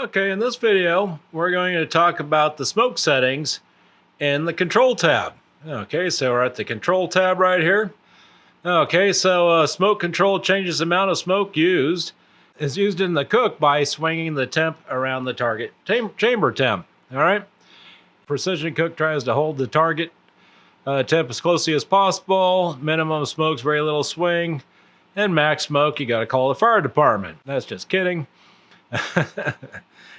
Okay, in this video, we're going to talk about the smoke settings in the control tab. Okay, so we're at the control tab right here. Okay, so smoke control changes the amount of smoke used. Is used in the cook by swinging the temp around the target chamber temp. All right, precision cook tries to hold the target temp as closely as possible. Minimum smoke's very little swing, and max smoke you got to call the fire department. That's just kidding.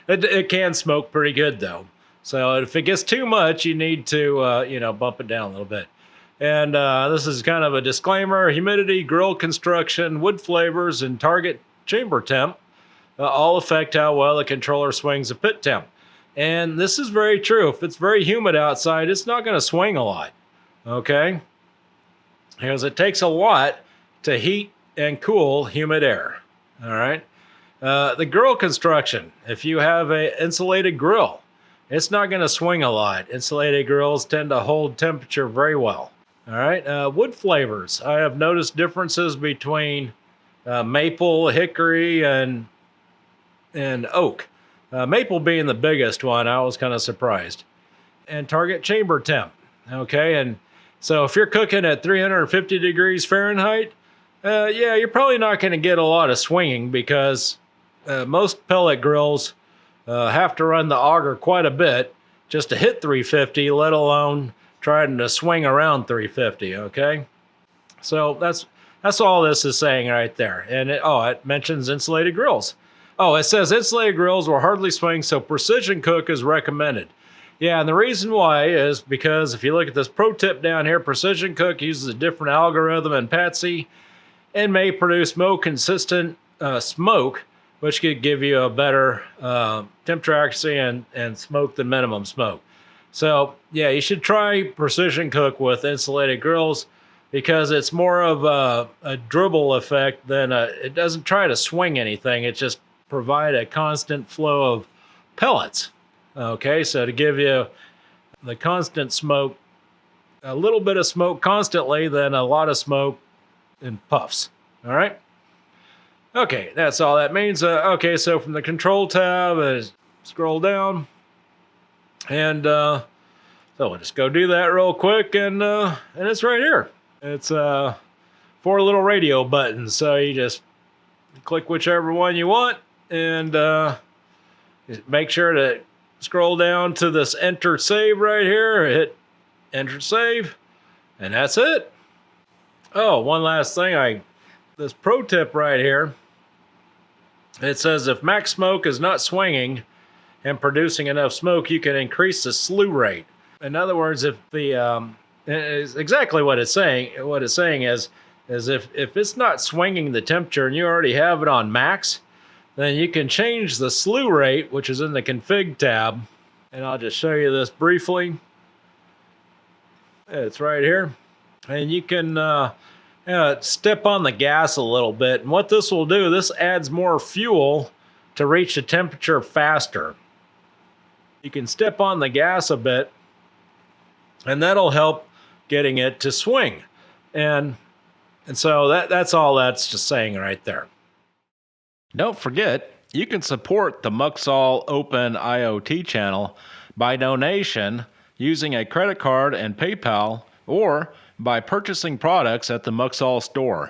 It can smoke pretty good though. So if it gets too much, you need to bump it down a little bit. And this is kind of a disclaimer: humidity, grill construction, wood flavors, and target chamber temp all affect how well the controller swings the pit temp. And this is very true. If it's very humid outside, it's not going to swing a lot. Okay, because it takes a lot to heat and cool humid air. All right. The grill construction, if you have an insulated grill, it's not going to swing a lot. Insulated grills tend to hold temperature very well. All right, wood flavors. I have noticed differences between maple, hickory, and oak. Maple being the biggest one, I was kind of surprised. And target chamber temp. Okay, and so if you're cooking at 350 degrees Fahrenheit, yeah, you're probably not going to get a lot of swinging because most pellet grills have to run the auger quite a bit just to hit 350, let alone trying to swing around 350, okay? So that's all this is saying right there. And it mentions insulated grills. Oh, it says insulated grills will hardly swing, so precision cook is recommended. Yeah, and the reason why is because if you look at this pro tip down here, precision cook uses a different algorithm in Patsy and may produce more consistent smoke, which could give you a better temperature accuracy and smoke than minimum smoke. So yeah, you should try precision cook with insulated grills because it's more of a dribble effect than it doesn't try to swing anything. It just provide a constant flow of pellets. Okay, so to give you the constant smoke, a little bit of smoke constantly, then a lot of smoke in puffs. All right. Okay, that's all that means. Okay, so from the control tab, scroll down, and so we'll just go do that real quick, and it's right here. It's 4 little radio buttons, so you just click whichever one you want, and make sure to scroll down to this Enter Save right here. Hit Enter Save, and that's it. Oh, one last thing, this pro tip right here. It says if max smoke is not swinging and producing enough smoke, you can increase the slew rate. In other words, if is exactly what it's saying. What it's saying is if it's not swinging the temperature and you already have it on max, then you can change the slew rate, which is in the config tab. And I'll just show you this briefly. It's right here, and you can step on the gas a little bit. And what this will do, this adds more fuel to reach the temperature faster. You can step on the gas a bit, and that'll help getting it to swing. And so that's all that's just saying right there. Don't forget, you can support the Muxall Open IoT channel by donation using a credit card and PayPal, or by purchasing products at the Muxall store.